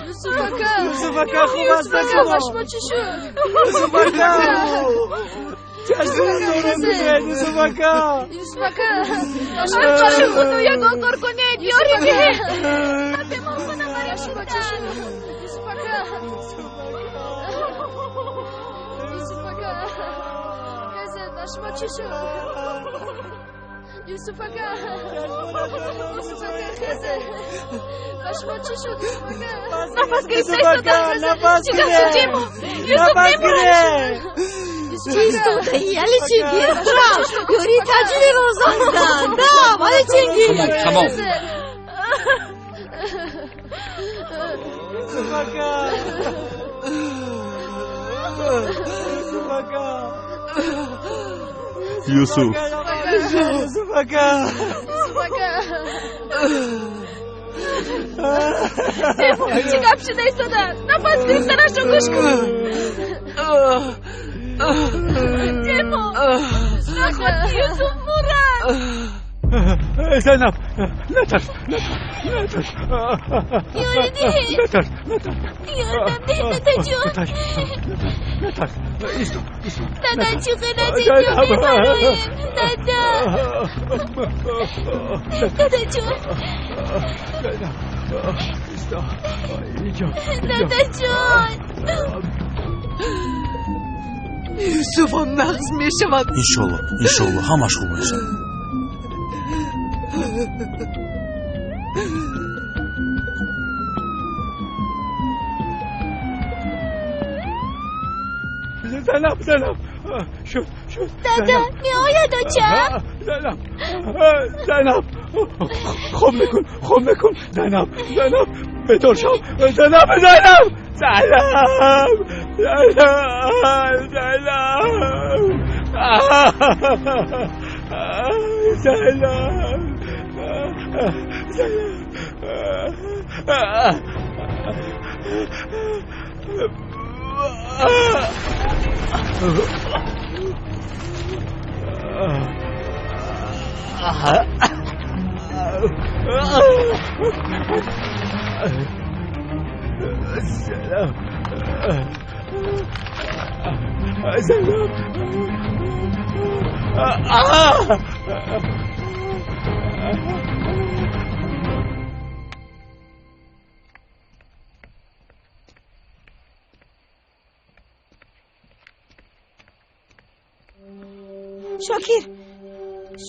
یوسف اکا خوب است شما چی شد؟ یوسف اکا چشم دارم بزید یوسف اکا چشم خودو یک آقار کنه دیاری بیه نتیمان کنم برای شما چی شد؟ یوسف اکا کزد شما چی شد؟ یوسف اکا کزد شما چی شد؟ نفس گرفته نفس گره چیستو یالی چینگی یوری تجلی روزاندن نه مالی چینگی تمام یوسف چی گپ شده ایستادن نفس گرفتنشو گوش کن تیمو نخواد یوسف مورد زینب نترس یاردی نترس یاردم ده دادا جون نترس ایستو دادا چی خیلی جو میبرویم دادا جون دادا جون یوسف هم نقص میشود انشالله همش خوب میشه زینب شد دادا میآید آجا زینب خوب نکن زینب بطور شو زینب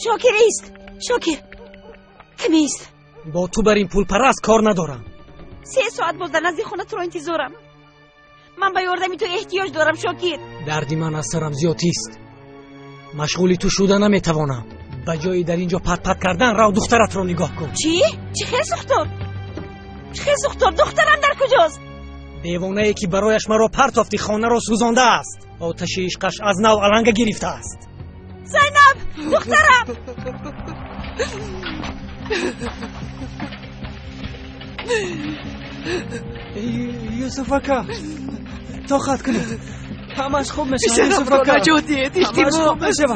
شاکر ایست کمی ایست با تو بر این پول پرست کار ندارم 3 ساعت باز در نزدیک خونه تو رو انتظارم من به یاردمی تو احتیاج دارم شاکر دردی من از سرم زیادیست مشغولی تو شده نمیتوانم به جایی در اینجا پت کردن رو دخترت رو نگاه کن چی خیلی سختار دخترم در کجاست دیوانه ای که برایش مرا پرتافتی خانه را سوزانده است آتش عشقش از نو علنگ گرفته است زینب دخترم یوسف اکا طاقت کنید همش خوب میشه یوسف اکا همش خوب میشه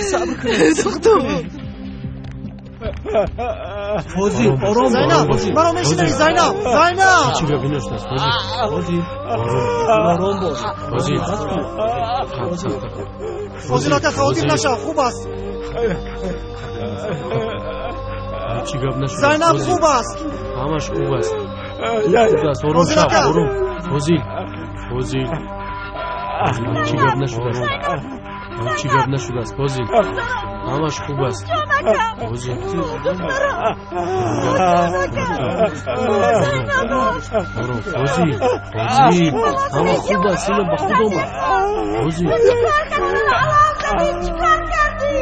صبر کنید دختر فوزی آرام زینب مرا میشنوی زینب چی ببینش دست فوزی آرام باش فوزی لا تخواتیم نشه خوب است چی گپ نشد زینب خوب است همش خوب است خوب است آروم شو آروم فوزی چی گپ نشد است فوزی همش خوب است فوزی آروم فوزی همه خوب است اینو به خود اومد فوزی چیکار کردی؟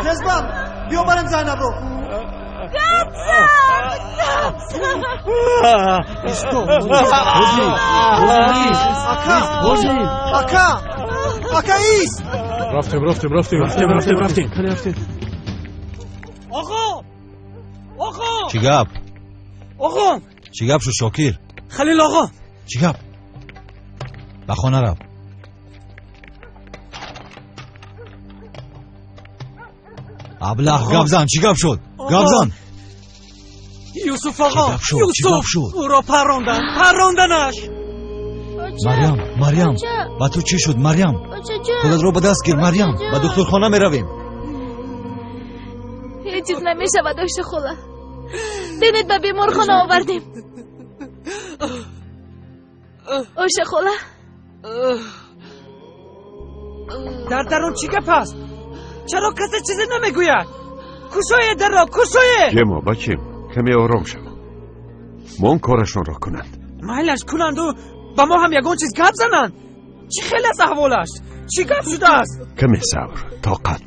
جذبم بیا برم زینب رو اکا ایست رفتیم آقا چی گپ شو شاکر خلیل آقا چی گپ به خانه رو ابله گپ زن چی گپ شد گابزان یوسف آقا چی یوسف شد؟ او را پراندنش. مریم با تو چی شد مریم؟ خودت رو به دست گیر مریم، به دکترخانه میرویم. هیچ چیز نمیشه و داشته خوله بینید به بیمارخانه آوردیم. اوشه خوله در درون چی گپ است؟ چرا کسی چیزی نمیگوید؟ کسایه در را کسایه. جمع بچیم کمی آرام شو، ما اون کارشون را کنند. مایلش کنند و با ما هم یگون چیز گپ زنند. چی خیلی از احوالش؟ چی گپ شده است؟ کمی صبر، طاقت.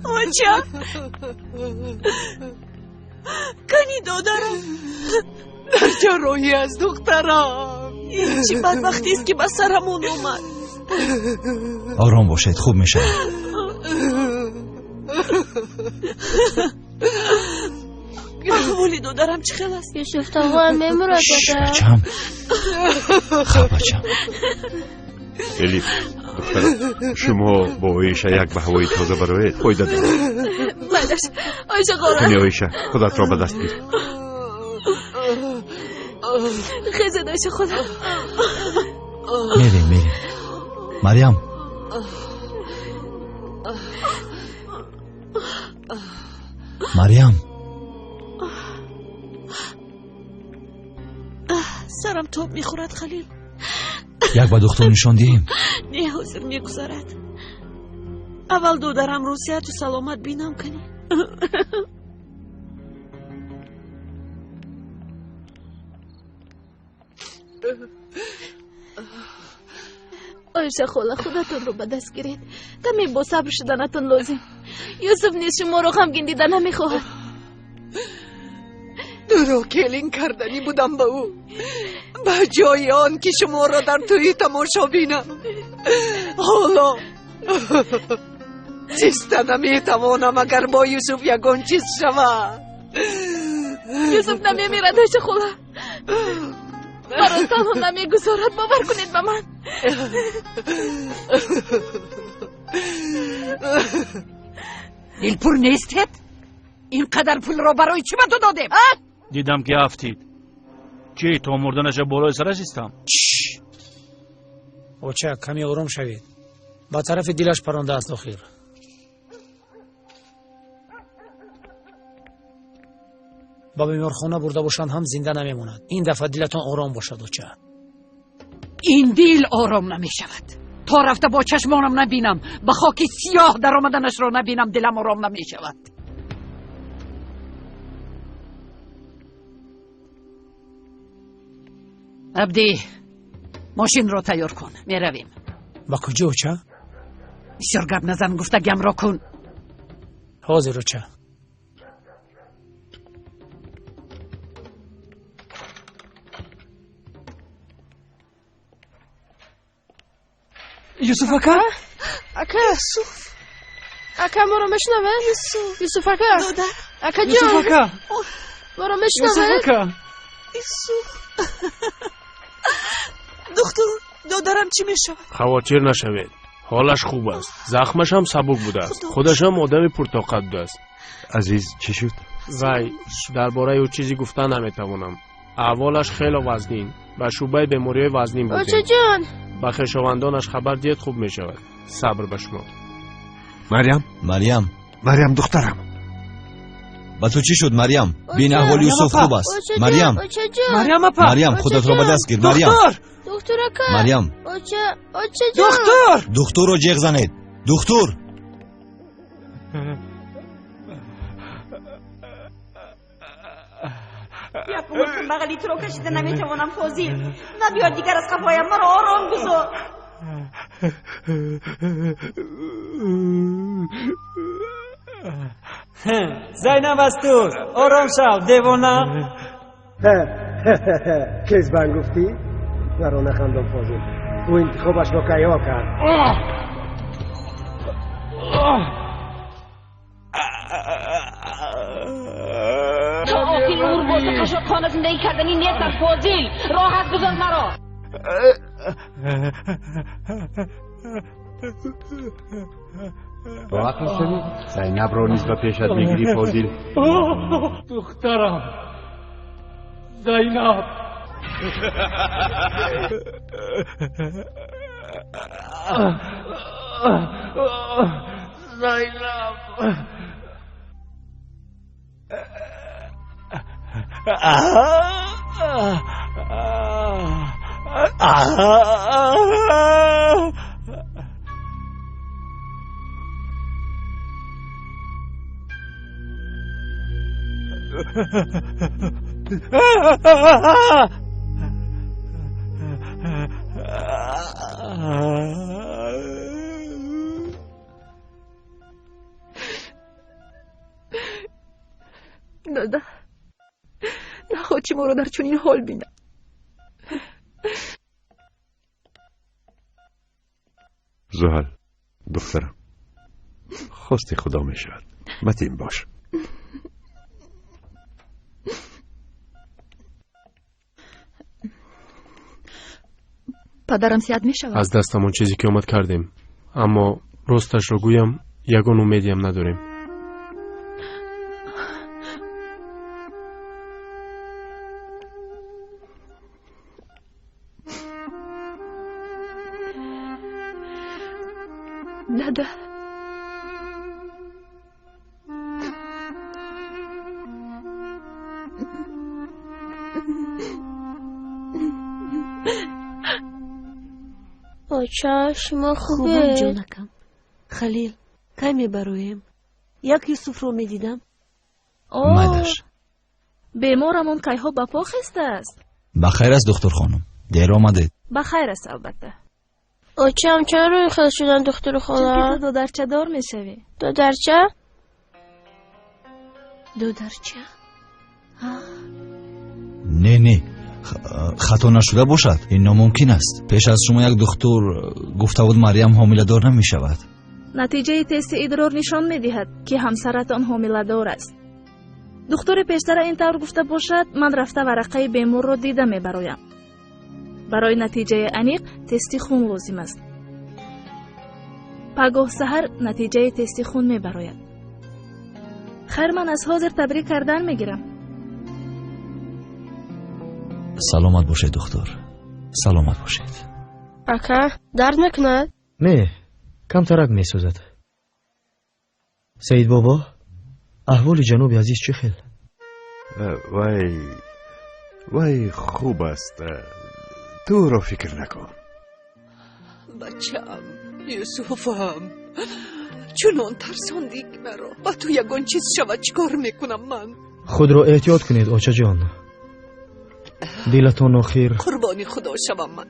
اوچا کنی دادرم در جراحی از دخترم. این چی بدبختی است که به سرمون اومد. آرام باشید خوب میشه. احوالی دادرم چی خیلی است؟ یوسف تاقا هم میمورد دادر. بچم خواب بچم. الیف دخترم شما با آیشه یک به هوای تازه برایید فایده دارد. بلش آیشه خوله کنی آیشه خودت را به دست گیر. خیزد آیشه خوله. میریم مریم. مریم سرم تاب میخورد خلیل. یک با دکتر نشان دهیم؟ نه حاضر میگذارد. اول دودرم رو صحت و سلامت بینم کنی. آیشه خوله خودتون رو به دست گیرید. کمی با صبر شدنتون لازم. یوسف نیست شما رو غمگین دیدن نمیخواهد. درو کلین کردنی بودم به او به جای آن که شما را در توی تماشا بینم. حالا چیسته نمیتوانم اگر با یوسف یگان چیز شود. یوسف نمیمیرد آیشه خوله. برای تنها نمیگذارد. باور کنید به من. دلپور نیستید؟ اینقدر پول را برای چی به تو دادیم؟ دیدم که افتید. چی تا مردنش بالای سرش استم؟ اوچه کمی آروم شوید. با طرف دلش پرانده است دخیر. با بیمارخانه برده باشند هم زنده نمیموند. این دفعه دلتان آرام باشد اوچه. این دل آرام نمی شود تا رفته با چشمانم نبینم، به خاک سیاه در آمدنش را نبینم دلم آرام نمی شود. عبدی ماشین را تیار کن می رویم. با کجا اوچه؟ بسیار گپ نزن، گفتگیم را کن. حاضر اوچه. یوسف اکا؟ اکا اکا ما رو مشنوه؟ یوسف اکا دادر اکا یوسف جان اکا ما رو یوسف مشنوه؟ اکا یوسف دختر دادرم چی می شود؟ خواطر نشوید. حالش خوب است. زخمش هم سبک بوده است. خودش هم آدم پرطاقت است. عزیز چی شد؟ وای درباره او چیزی گفتن نمیتوانم. احوالش خیلی وزنین و شوبه بیماری وزنین بوده. اوچه جان با خویشاوندانش خبر دید خوب می شود. صبر به شما. مریم دخترم با تو چی شد مریم؟ بین احوال یوسف خوب است. اوچه مریم جان اوچه جان مریم اپا مریم خودت را به دست گیر مریم. دکتر اکا مریم اوچه جان دکتر رو جیغ زنید. دکتر یا پول بغلی تو رو کشیده نمیتوانم فوزیل. نبیار دیگر از قفایم مرا آرام گذار. زینب است دوست آرام شو دیوانه. کذبن گفتی؟ نرو نخندم فاضل. او انتخابش با کیا کرد. تا آخر عمر بازه قشقخانه زندگی کردنی نیت در فاضل. راحت گذار مرا. با عقل شدی زینب رو نیز به پیشت میگیری فاضل. دخترم زینب. دادا نخواهی ما رو در چنین حال بینم. زحل دخترم خواست خدا می شود متین باش. پدرم صحت می شود؟ از دستمون چیزی که اومد کردیم، اما راستش رو گویم یگان امیدی هم نداریم. دادا شما خوبه؟ خوبم جانکم. خلیل کمی برایم. یک یوسف رو می دیدم. مادش بیمارمون کیها با پا خسته است. بخیر است دکتر خانم. دیر آمدید. بخیر است البته. آچم چرا روی خیلی شدن دکتر خانم؟ چون که تو دودرچه دار می شوی. دودرچه؟ دودرچه؟ نه خطا نشده باشد. این ناممکن است. پیش از شما یک دکتر گفته بود مریم حامله دار نمی شود. نتیجه تست ادرار نشان می دهد که همسرتان حامله دار است. دکتر پیشتر این طور گفته باشد من رفته ورقه بیمار را دیده می برایم. برای نتیجه انیق تست خون لازم است. پگاه سحر نتیجه تست خون می براید. خیر من از حاضر تبریک کردن می گیرم. سلامت باشید دکتر. سلامت باشید. اکا درد میکند؟ نه کم ترک می سوزد. سید بابا احوال جناب عزیز چه خیل؟ وای خوب است. تو رو فکر نکن. بچم یوسفم چنان ترساندی مرا. با تو یگان چیز شود چیکار میکنم من؟ خود را احتیاط کنید آچه جان. دلتان آخیر قربانی خدا شوم من.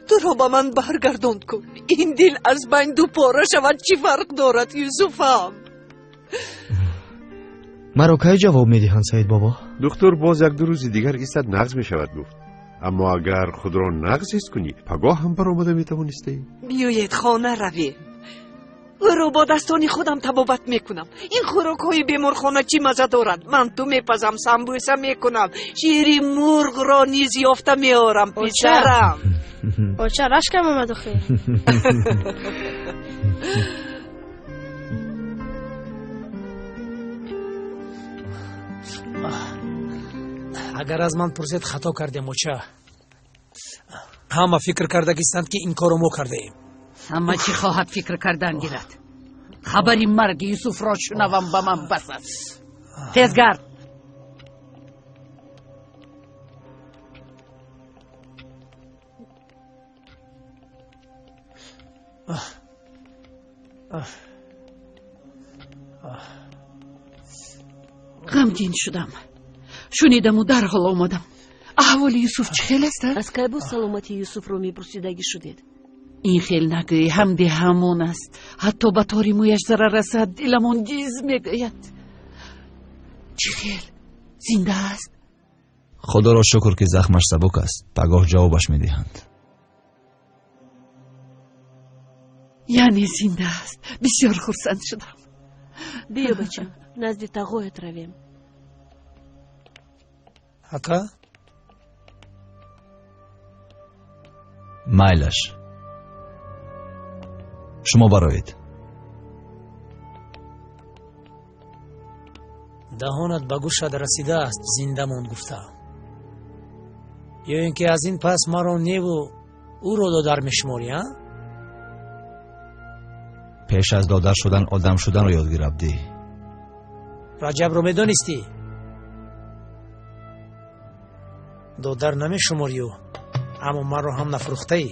تو را با من برگردان کن. این دل از بین دو پاره شود چی فرق دارد یوسفم؟ مرا کی جواب میدهند سید بابا؟ دکتر باز یک دو روز دیگر ایستد نقض می شود گفت. اما اگر خود را نقض کنی پگاه هم برآمده می توانستی. بیایید خانه رویم. او را با دستانی خودم طبابت میکنم. این خوراک های بیمارخانه چی مزه دارد؟ من تو میپزم سمبوسه میکنم. شیری مرغ را نیز یافته میارم پسرم. آچه رشکم آمد و خیر. اگر از من پرسید خطا کردیم آچه. همه فکر کرده گیستند که این کارو ما کرده ایم. اما چی خواهد فکر کردن گیرد؟ خبری مرگ یوسف را شنوم به من بس است. تیزگرد. غمگین شدم. شنیدم و در حال آمدم. احوال یوسف چه خیل است؟ از کی بود سلامتی یوسف رو میپرسیدگی شدید؟ این خیل نگوی همده همون است. حتی به طوری مویش ضرر رسد دلمون جیز میگوید. چه خیل زنده است؟ خدا را شکر که زخمش سبک است. پگاه جوابش میدهند. یعنی زنده است. بسیار خرسند شدم. بیا بچم نزد تقویت رویم. اکا مایلش شما برایید. دهانت به گوشت رسیده است زنده ماند گفتم، یا اینکه از این پس مرا نیو و او را دادر میشماری؟ پیش از دادر شدن آدم شدن رو یاد گرفتی. رجب رو میدونستی؟ دادر نمیشماری و اما من را هم نفروخته ای.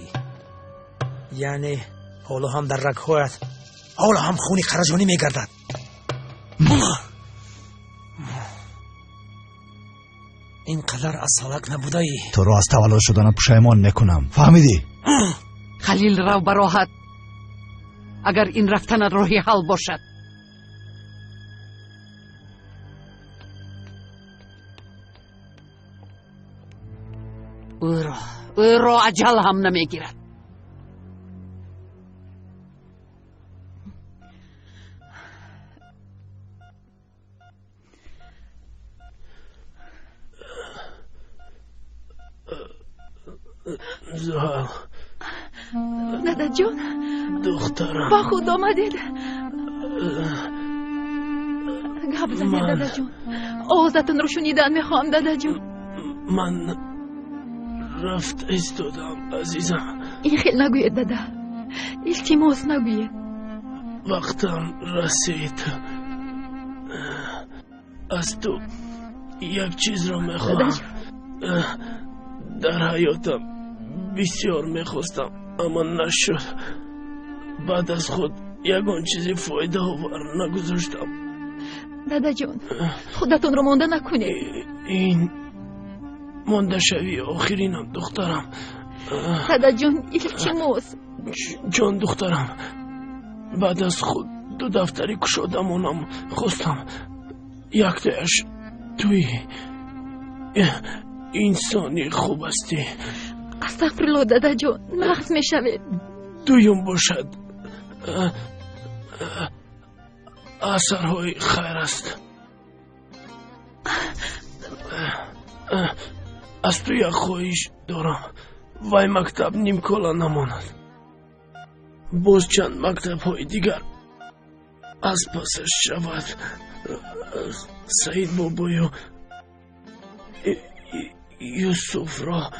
یعنی حالا هم در رگهایت حالا هم خونی خرجانی میگردد. اینقدر اصالک نبوده ای. تو رو از تولد شدن پشیمان میکنم، فهمیدی؟ خلیل رو براحت، اگر این رفتن راهی حل باشد. او را عجل هم نمیگیرد. زهر دادا جون، دخترم با خود آمدید. گپ زنید دادا جون، آوازتون رو شنیدن میخوام دادا جون. من رفت ایستادم عزیزم. این خیلی نگوید دادا، التماس نگوید. وقتم رسید. از تو یک چیز را میخوام. در حیاتم بسیار میخواستم اما نشد. بعد از خود یگان چیزی فایده آور نگذاشتم. دادا جون، خودتون رو مانده نکنید. این مانده شوی آخرینم دخترم. دادا جون، التماس. جان دخترم، بعد از خود دو دفتری کشادمونم خواستم. یک تایش توی انسانی خوب هستی. استغفرالله دادا جون، مغز میشوید. دویم باشد اثرهای خیر است. از تو یک خواهش دارم، وای مکتب نیم کالا نماند. باز چند مکتب های دیگر از پسش شود. سعید بابای و یوسف را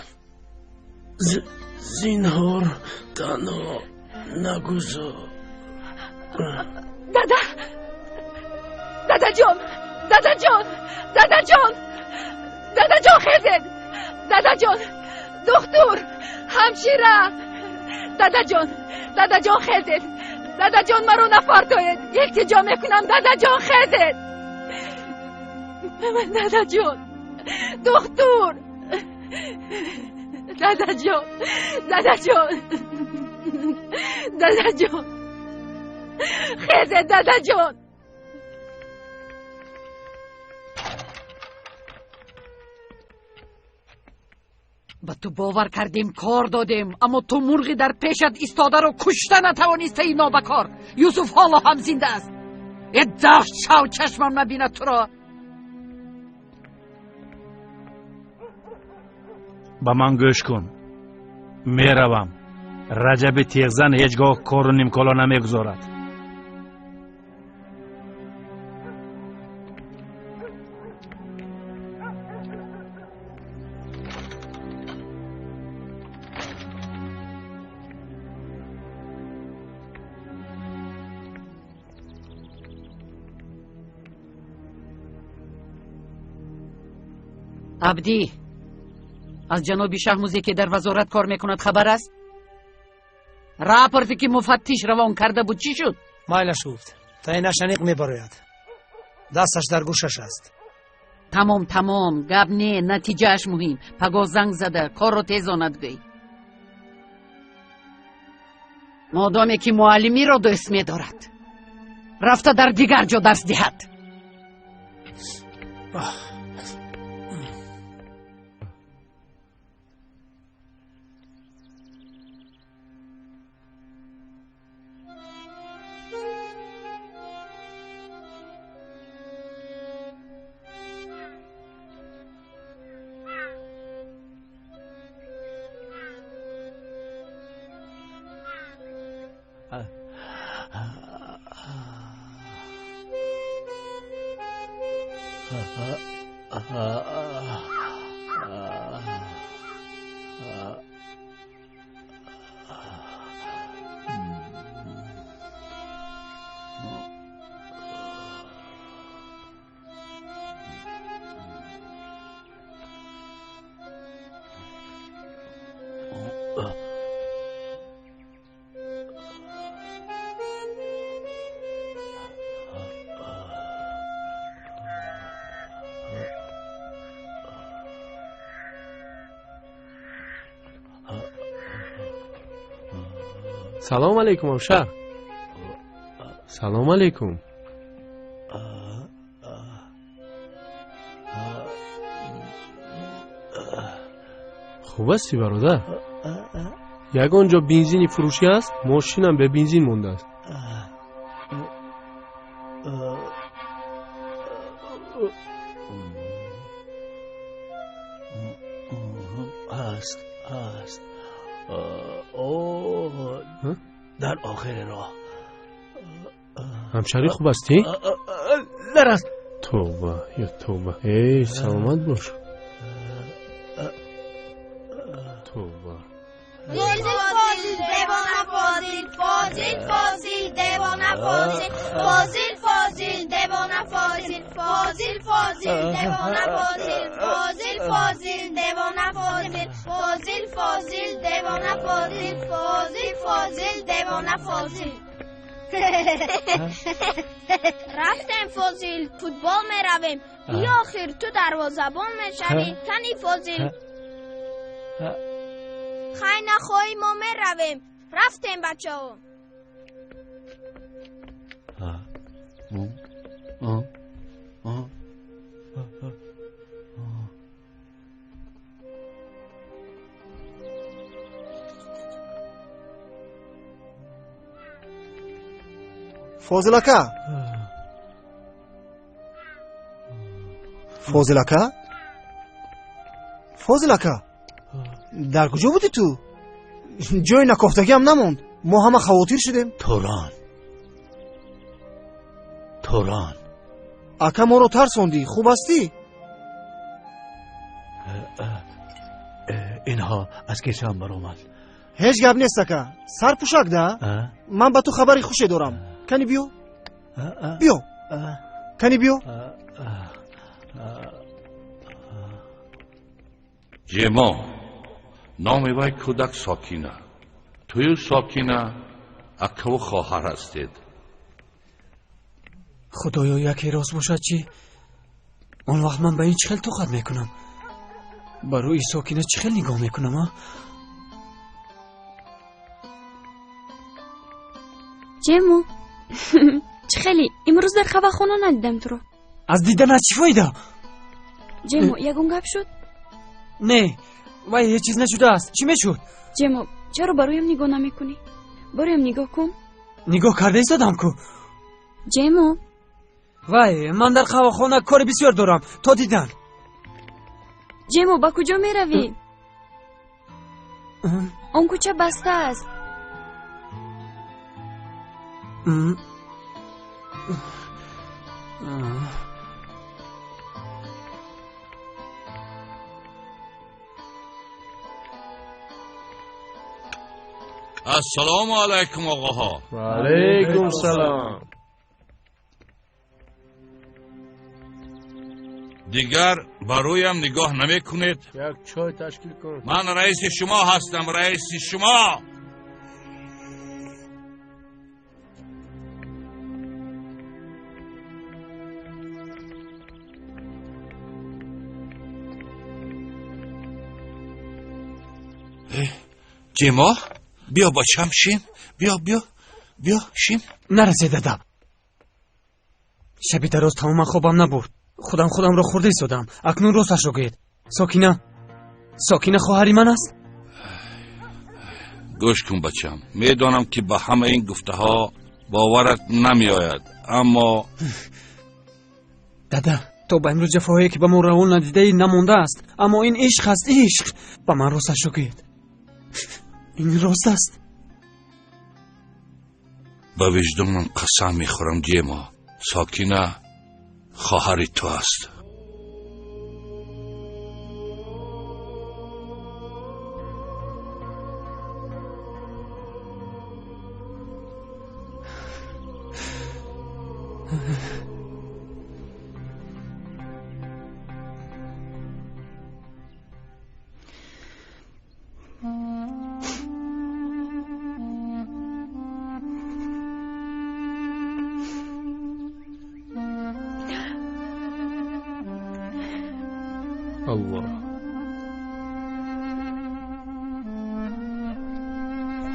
زینهار تنها نگذار. دادا جون، دادا جون، دادا جون، دادا جون خیزید. دادا جون، دکتر، همشیره. دادا جون خیزید. دادا جون مرو نفرتاید، التجا میکنم. دادا جون خیزید. دادا جون، دکتر. دادا جون، دادا جون، دادا جون خیزید. دادا جون. با تو باور کردیم کار دادیم، اما تو مرغی در پیشت ایستاده رو کشته نتوانسته. ای نابکار. یوسف حالا هم زنده است. یه داشت شو چشمم نبینه تو را. با من گوش کن. میروم. رجب تیغزن هیچگاه کارو نیمکالا نمیگذارد. عبدی، از جناب شهموزی که در وزارت کار میکند خبر است؟ راپورتی که مفتش روان کرده بود چی شد؟ مایلش گفت تا این نشنیق میبراید. دستش در گوشش است. تمام گب نه، نتیجهش مهم. پگاه زنگ زده کار رو تیزاند گوی. مادامی که معلمی را دوست می‌دارد رفته در دیگر جا درس دهد. سلام علیکم امشب. سلام علیکم. خوب هستی برادر؟ یک آنجا بنزینی فروشی است، ماشینم به بنزین مونده است. است در آخر راه. همشری خوب هستی؟ درست. توبه یا توبه. ای سلامت باش. توبه. فاضل دیوانه فاضل فاضل فاضل دیوانه فاضل فاضل فاضل دیوانه فاضل فاضل فاضل دیوانه فاضل فاضل فاضل دیوانه فاضل فاضل فاضل دیوانه فاضل فاضل فاضل دیوانه فاضل. رفتیم فاضل فوتبال میرویم. یا آخر تو دروازه‌بان میشوی. کنی فاضل خیلی نخواهی ما میرویم. رفتیم بچه ها. فاضل اکا، فاضل اکا، فاضل اکا، در کجا بودی تو؟ جای نکفتگی هم نموند. ما همه خواطیر شدیم. توران اکا ما رو ترسوندی. خوب هستی؟ اینها از کیسه هم برآمد. هیچ گپ نیست اکا. سر پوشک ده. من به تو خبری خوشی دارم. کنی بیو بیو کنی بیو. جما نام وی کودک ساکینه. توی ساکینه اکا و خواهر هستید. خدایا یکی راست باشد چی؟ اون وقت من به این چخل توقت میکنم. برای ساکینه چخل نگاه میکنم ها؟ جمو چخلی امروز در خواهخانه ندیدم تو رو. از دیدن چی فایده؟ جمو یکون گپ شد؟ نه وای هیچ چیز نشده است. چی میشد؟ جمو چرا برایم نگاه نمیکنی؟ برایم نگاه کن. نگاه کرده ایستادم کو. جمو وای من در خواهخانه کار بسیار دارم. تا دیدن. جمو با کجا میروی؟ اون کوچه بسته است. السلام علیکم آقاها. و علیکم سلام. دیگر برایم نگاه نمی کنید؟ یک چای تشکیل کن. من رئیس شما هستم. رئیس شما. جما بیا بچم شیم. بیا شیم. نرسیده دم. شبی دراز تمام خوابم نبرد. خودم را خورده ایستادم. اکنون راستش رو گوید. ساکینه خواهری من است. گوش کن بچم. میدانم که با همه این گفته ها باورت نمی آید، اما دادا تو با امروز جفاهایی که به ما روان ندیده نمونده است. اما این عشق است. عشق با من راستش رو گوید. این راست است. با وجدانم قسم میخورم جیما، ساکینه خواهر تو است.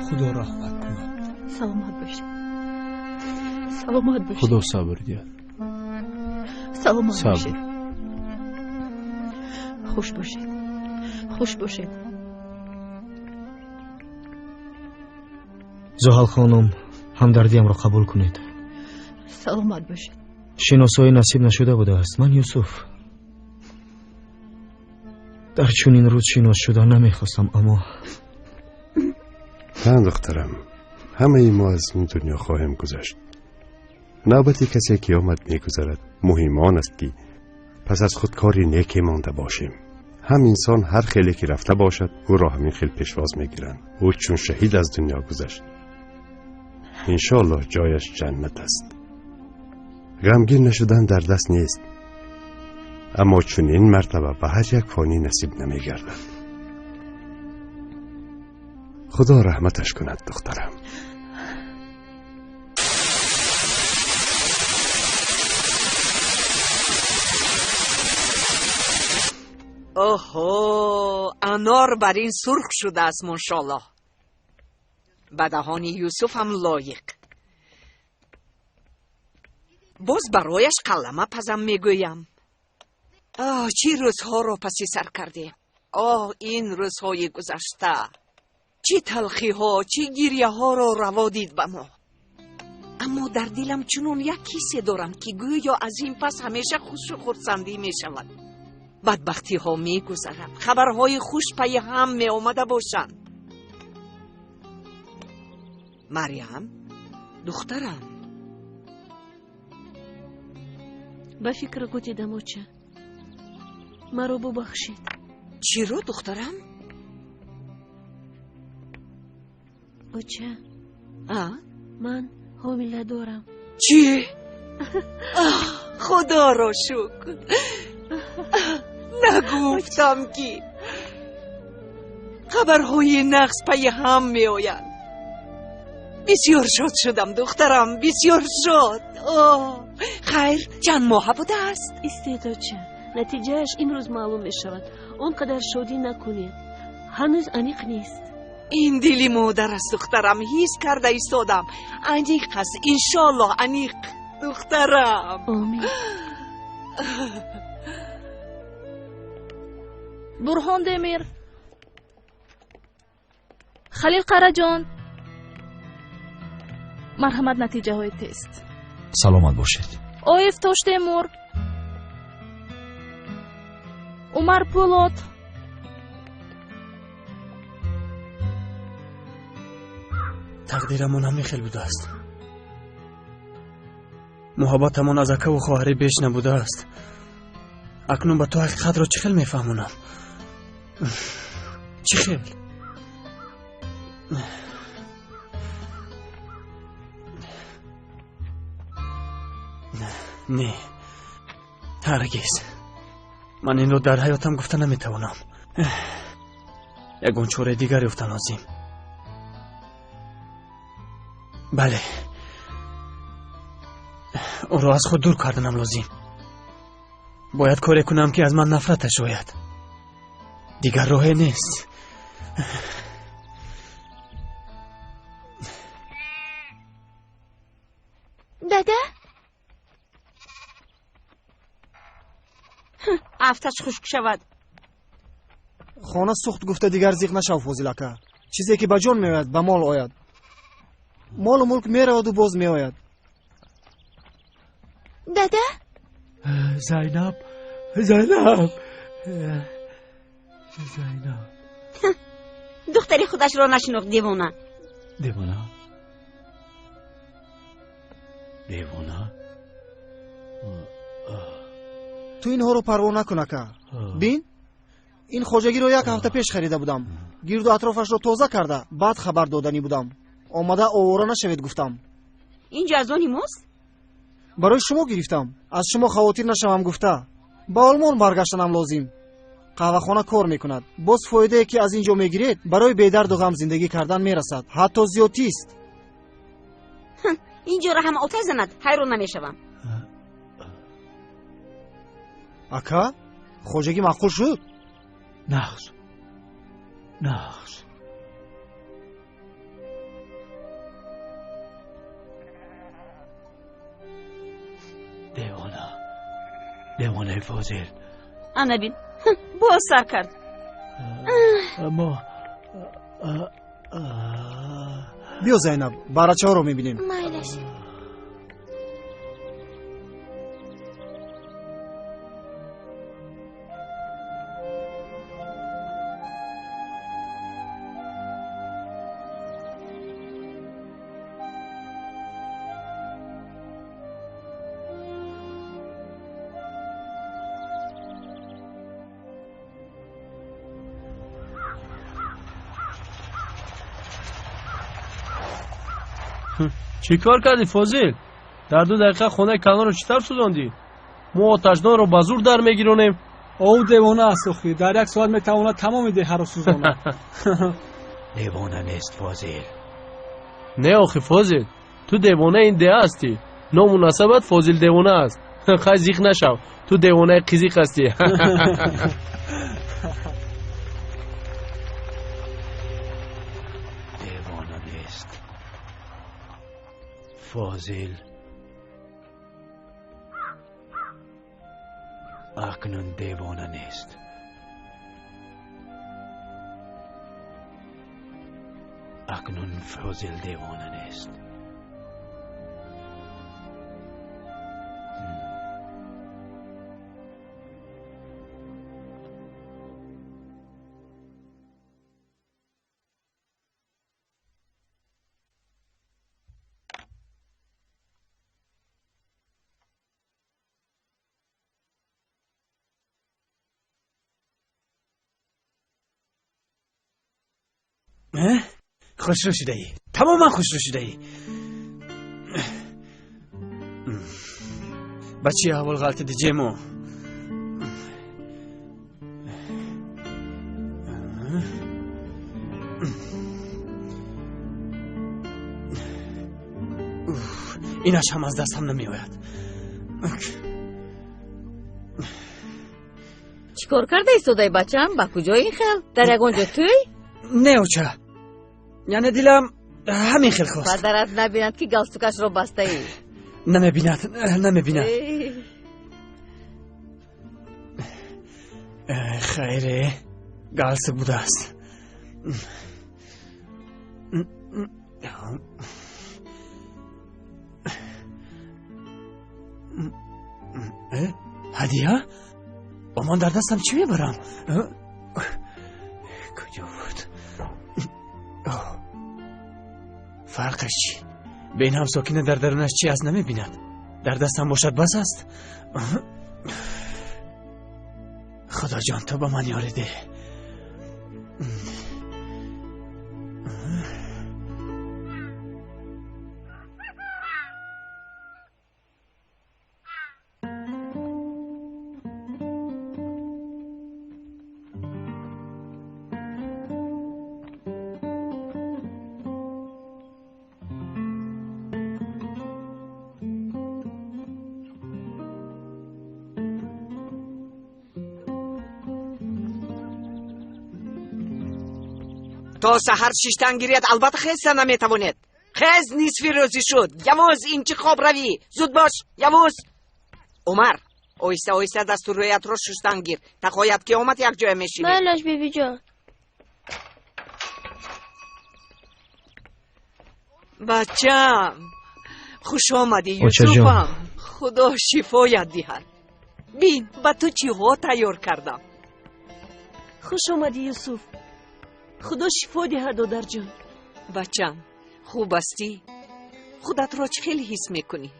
خدا رحمت کند. سلامت باشید. سلامت باشید. خدا صبر دید. سلامت باشید. خوش باشید. خوش باشید. زحل خانم همدردیم را قبول کنید. سلامت باشید. شناسایی نصیب نشده بوده است. من یوسف در چنین روز شناس شدن نمیخواستم، اما نه دخترم، همه ما از این دنیا خواهیم گذشت. نوبت کسی که آمد میگذرد. مهم آن است که پس از خود کاری نیکی مانده باشیم. هم انسان هر خیلی که رفته باشد او را همین خیل پیشواز میگیرند. او چون شهید از دنیا گذشت، انشاءالله جایش جنت است. غمگین نشدن در دست نیست، اما چون این مرتبه به هر یک فانی نصیب نمیگردد. خدا رحمتش کند دخترم. اوهو، انار بر این سرخ شده است ماشاءالله. به دهان یوسف هم لایق. باز برایش قلمه پزم میگویم. چی روزها را پسی سر کردیم. این روزهای گذشته چی تلخی ها، چی گریه ها را روا دید به ما. اما در دلم چنون یک حسی دارم که گویا از این پس همیشه خوش و خرسندی می شود. بدبختی ها می گذرد، خبرهای خوش پی هم می آمده باشند. مریم دخترم، به فکر گوتیدم اوچه، مرا ببخشید. چی رو دخترم؟ اوچه من حامله دارم. چی؟ خدا را شکر. نگفتم که خبرهای نقص پی هم می آید. بسیار شاد شدم دخترم، بسیار شاد. خیر چند ماه بوده است؟ استعدادچه، نتیجهش امروز معلوم می شود. اونقدر شادی نکنید، هنوز انیق نیست. این دلی مادر است دخترم، حس کرده ایستادم. انیق است، انشالله انیق دخترم. آمین. برهان دمیر، خلیل قراجان، مرحمت نتیجه های تست. سلامت باشید. اویف توش تیمور، عمر پولاد. تقدیرمون همین خیلی بوده است. محبتمون از اکه و خواهری بیش نبوده است. اکنون با تو حقیقت را چه خیل میفهمونم. چه خیل؟ نه هرگز. من این رو در حیاتم گفته نمیتوانم. یگون چوره دیگری افته لازم. بله، او را از خود دور کردنم لازم. باید کاری کنم که از من نفرتش شاید. دیگر راهی نیست. دادا افتش خشک شود. خانه سوخت گفته دیگر زیغ نشو فوزیل اکا. چیزی که به جان میآید به مال آید. مال و ملک میرود و باز میآید. دادا زینب دختری خودش را نشناخت. دیوانه تو اینها رو پروا نکن اکا. بین این خوجگی رو یک هفته پیش خریده بودم. گرد و اطرافش رو تازه کرده، بعد خبر دادنی بودم. آمده آواره نشوید گفتم. این جزانی ماست؟ برای شما گرفتم، از شما خواتیر نشوم گفته. با آلمان برگشتنم لازم. قهوه خانه کار میکند. باز فایده که از اینجا میگیرید برای بی‌درد و غم زندگی کردن میرسد. حتی زیادی است. اینجا را هم آتش زند، حیران نمیشوم. اکا خوجگی معقول شد؟ نخش دیوانه فاضل انا بین باز سر کرد اما بیا زینب برچه ها رو میبینیم. مایلش چی کار کردی فاضل؟ در 2 دقیقه خونه کنار رو چطور سوزاندی؟ ما آتشدان رو با زور در میگیرونیم. او دیوانه است اخی، در 1 ساعت میتواند تمام ده رو سوزاند. دیوانه نیست فاضل. نه اخی فاضل، تو دیوانه این ده هستی. نامناسبت فاضل دیوانه است. خزیق نشو، تو دیوانه قزیق هستی. دیوانه نیست فاضل. اکنون دیوانه نیست. اکنون فاضل دیوانه نیست. خوش رو شده ای، تماما خوش رو شده ای. بچه اول غلط دیجیمو ایناش هم از دست هم نمی آید. چیکار کرده ایستاده بچم؟ با کجای این خیل؟ در یگانجا توی؟ نه اوچه، یعنی دیلم همین خیل خواست. پدرت نبیند که گلستوکش رو بسته ای؟ نمیبیند. خیره گلستوک بوده است. هدیه؟ با من در دستم چی میبرم؟ کجا بود؟ فرقش چی؟ بین هم ساکینه در درونش چی از نمیبیند؟ در دستم باشد بس است؟ خدا جان تو با من یاری ده. تا سحر شیشتن گیرید البته خیزتن نمیتواند. خیز نصفی روزی شد. یواز این چی خواب روی. زود باش یواز. عمر اویسته اویسته دستور رویت رو شستن گیر. تقاید که اومد یک جای میشینی. بلاش بیبی جان. بچم خوش آمدی یوسفم. خدا شفایت دهد. بین با تو چی ها تیار کردم. خوش آمدی یوسف. خدا شفا دهد دادر جان. بچم خوب استی؟ خودت را چه خیلی حس میکنی؟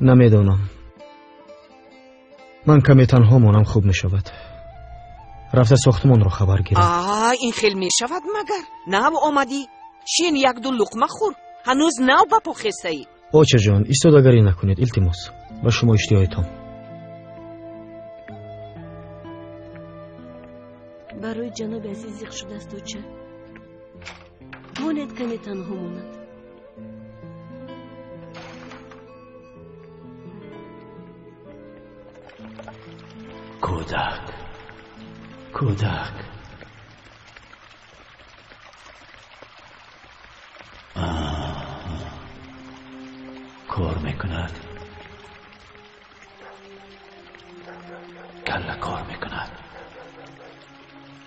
نمیدانم. من کمی تنها مانم خوب میشود. رفته ساختمان رو خبر گیرم. این خیلی میشود مگر؟ نه آمدی؟ شین یک دو لقمه خور. هنوز نو با خسته ای. آچه جان ایستادگری نکنید التماس. و شما اشتیایتان. برای جناب عزیز زیخ شده است اوچه. ماند کمی تنها ماند. کودک کار میکند. کله کار میکند.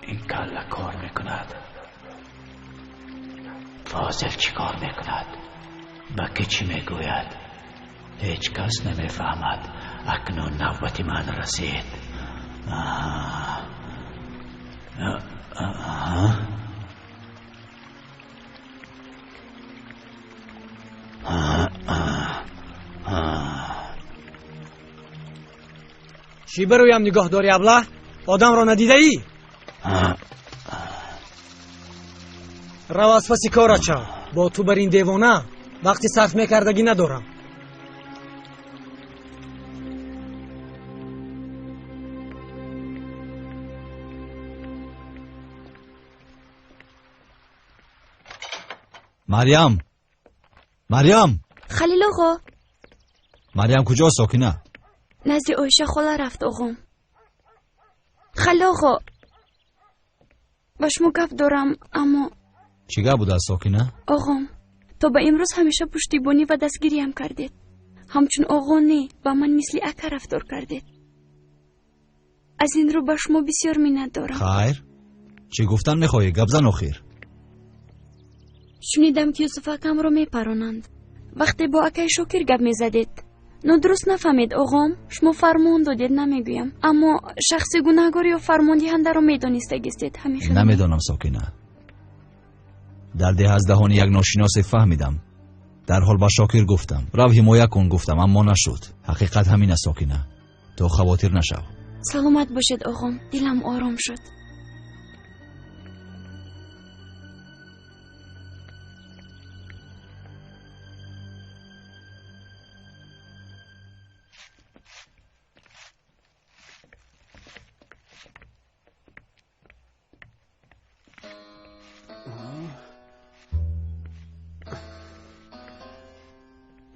این کله کار میکند. فاضل چی کار میکند؟ با که چی میگوید؟ هیچ کس نمیفهمد. اکنون نوبت من رسید. چی برویم نگاه داری ابله؟ آدم را ندیده ای؟ رو از پسی کارا چه؟ با تو بر این دیوانه وقتی صرف میکردگی ندارم. مریم خلیل آقا. مریم کجا ساکنه؟ نزد آیشه خاله رفت آقام. خلیل آقا با شما گپ دارم اما چی گپ بود از ساکنه؟ آقام تا به امروز همیشه پشتیبانی و دستگیری هم کردید. همچون آقا نه با من مثل اکا رفتار کردید. از این رو با شما بسیار منت دارم. خیر چی گفتن میخوایی؟ گپ زن آخر. شنیدم که یوسف اکم رو میپرانند. وقتی با اکای شکر گپ میزدید درست نفهمید آقام. شما فرمان دادید نمیگویم اما شخص گناهگار یا فرمان دهنده رو میدانستید. همین خیلی نمیدانم ساکنه. در ده از دهان یک ناشناس فهمیدم. در حال با شاکر گفتم رو حمایه کن گفتم اما نشد. حقیقت همین است ساکنه. تو خواطر نشو. سلامت باشید آقام. دلم آرام شد.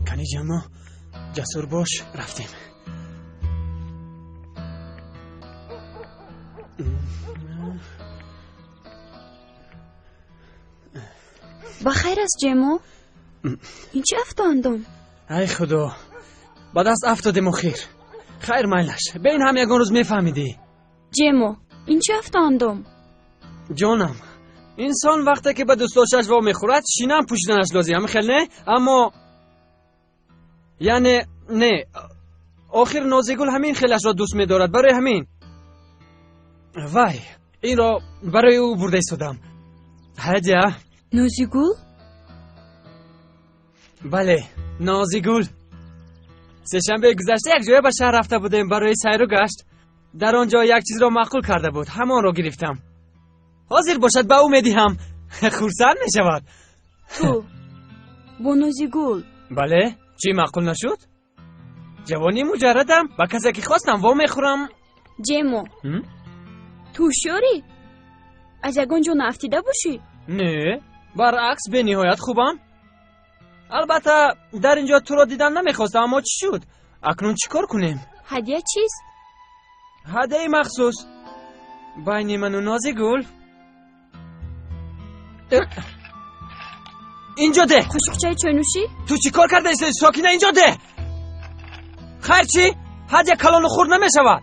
کنی جمع جسور باش رفتیم. بخیر است جمع. این چه افتاندم؟ ای خدا با دست افتادیم و خیر میلش به این هم یکان روز میفهمیدی. جمع این چه افتاندم؟ جانم انسان وقتی که به دوستاشش وا میخورد شینم پوشیدنش لازم خیلی نه اما یعنی نه آخر نازیگل همین خیلش را دوست می‌دارد. برای همین وای این را برای او برده ایستادم. هدیه نازیگل؟ بله نازیگل. سه‌شنبه گذشته یک جای به شهر رفته بودیم برای سیر و گشت. در آنجا یک چیز را معقول کرده بود. همان را گرفتم. حاضر باشد به او میدهم. خرسند میشود. تو با نازیگل؟ بله چی معقول نشد؟ جوانی مجردم با کسی که خواستم وا میخورم. جمع تو شوری؟ از یکان جا نافتیده باشی؟ نه برعکس به نهایت خوبم. البته در اینجا تو را دیدن نمیخواستم اما چی شد؟ اکنون چیکار کنیم؟ هدیه چیست؟ هدیه مخصوص بین من و نازیگل. اینجا ده. خوشک چای چای تو چی کار کرده ایستی؟ ساکنه اینجا ده. خیر چی؟ هدیه کلان خور نمیشود.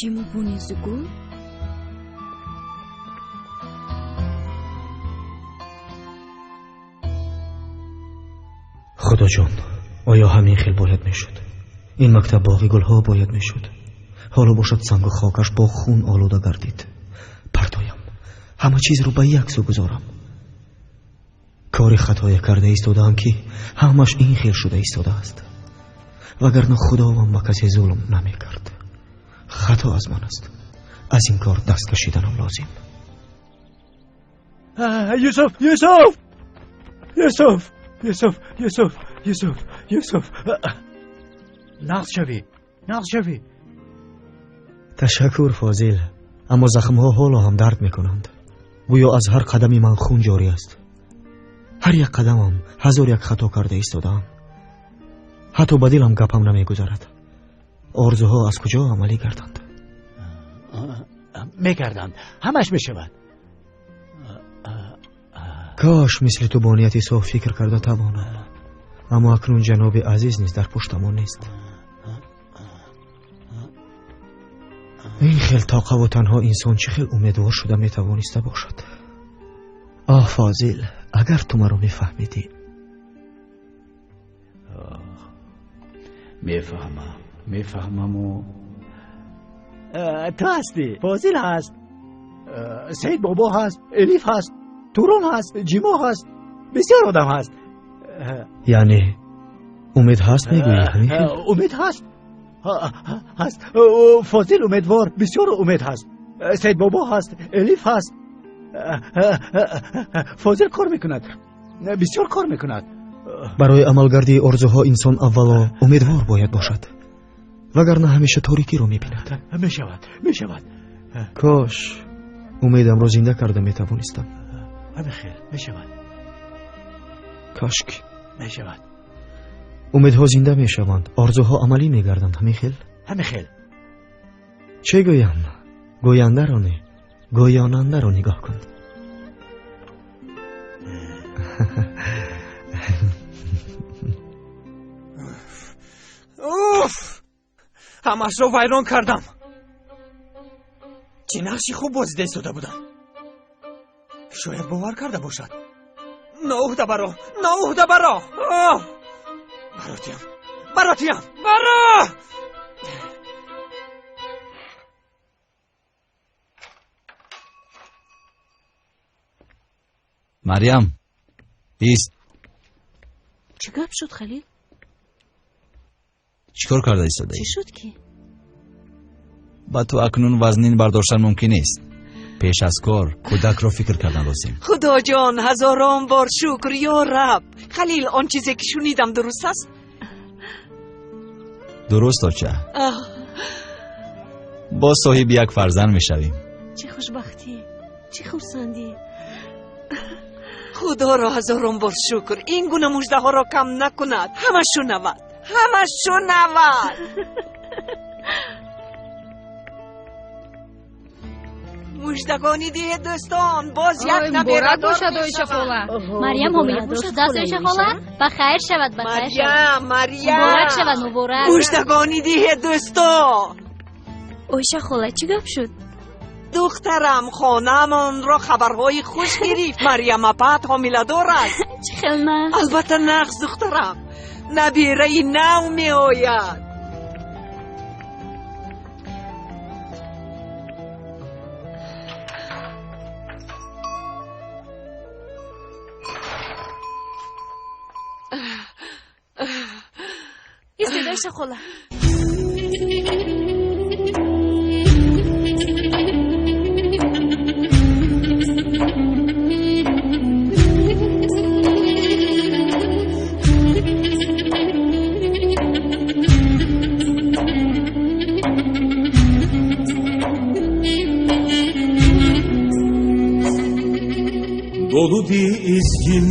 جمع با نازیگل؟ خدا جان آیا همین خیل باید میشد؟ این مکتب باغی گلها باید میشد. حالا باشد سنگ و خاکش با خون آلوده گردید. پردایم همه چیز رو به یک سو گذارم. کاری خطایی کرده ایستادم که همش این خیل شده ایستاده است. وگرنه خداوند به کسی ظلم نمی کرد. خطا از من است. از این کار دست کشیدنم لازم. یوسف یوسف یوسف یوسف یوسف یوسف یوسف نقص شوی. تشکر فاضل. اما زخمها حالا هم درد میکنند. گویا از هر قدمی من خون جاری است. هر یک قدمم هزار یک خطا کرده ایستادم. حتی به دلم گپم نمیگذرد. آرزوها از کجا عملی کردند؟ میکردند همش میشود. کاش مثل تو با نیتی صاف فکر کرده توانم، اما اکنون جناب عزیز نیز در پشتمان نیست. این خیل طاقه و تنها انسان چه خیل امیدوار شده میتوانسته باشد. آه فاضل، اگر تو مرا میفهمیدی. میفهمم و تو هستی، فاضل هست، سید بابا هست، الیف هست، تورون هست، جیما هست، بسیار آدم هست. یعنی امید هست میگویی همین؟ امید هست، هست. فاضل امیدوار، بسیار امید هست. سید بابا هست، الیف هست. فاضل کار میکند، بسیار کار میکند. برای عملگردی آرزوها انسان اولا امیدوار باید باشد، وگرنه همیشه تاریکی رو میبیند. میشود. کاش امیدم رو زنده کرده میتوانستم. همه خیل میشود. کاشک میشود. امیدها زنده میشوند، آرزوها عملی میگردند. همه خیل. چه گویم؟ گوینده رو نه، گویاننده رو نگاه کن. اوف، همش رو ویران کردم. چه نقشی خوب بازی ایستاده بودم. شاید باور کرده باشد. ناوهده برا براتیم مریم ایست. چه گپ شد خلیل؟ چیکار کرده ایستاده؟ چی شد که؟ با تو اکنون وزنین برداشتن ممکن نیست. پیش از کار کودک را فکر کردن لازم. خدا جان هزاران بار شکر یا رب. خلیل آن چیزی که شنیدم درست است؟ درست آچه. با صاحب یک فرزند میشویم. چه خوشبختی، چه خورسندی. خدا را هزاران بار شکر. این گونه مژده ها را کم نکند. همه شنود. مژدگانی دیه دوستان، باز یک نبیره دار میشود. مریم حامله باشد دست ایشه خاله. بخیر شود. مریم مبارک شود. مبارک. مژدگانی دیه دوستان. اویشه خاله چی گپ شد؟ دخترم خانه‌مان را خبرهای خوش گرفت. مریم اپت حامله دار است. چه خیلی نه؟ البته نقص دخترم، نبیره نو می آید. ایستیده خاله. Dolu dizgin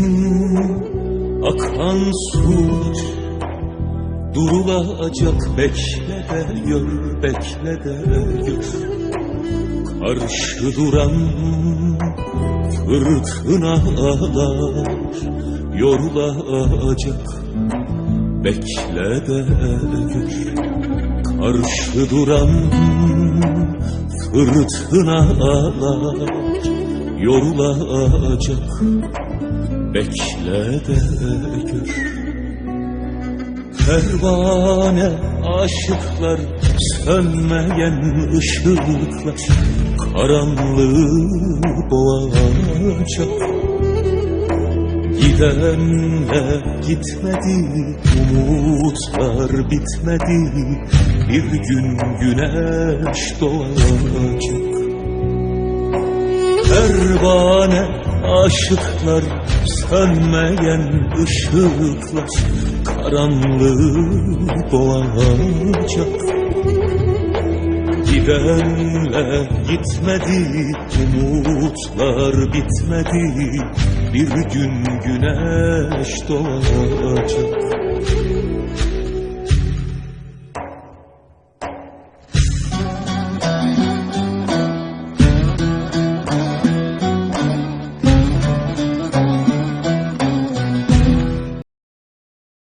akan sular, durulacak bekle de gör, bekle de gör. Karşı duran fırtınalar yorulacak, bekle de gör. Karşı duran fırtınalar yorulacak, bekle de gör. Pervane aşıklar, sönmeyen ışıklar karanlığı boğacak. Gidenle gitmedi, umutlar bitmedi, bir gün güneş doğacak. Pervane aşıklar, sönmeyen ışıklar karanlığı boğacak. Gidenle gitmedi, umutlar bitmedi, bir gün güneş doğacak.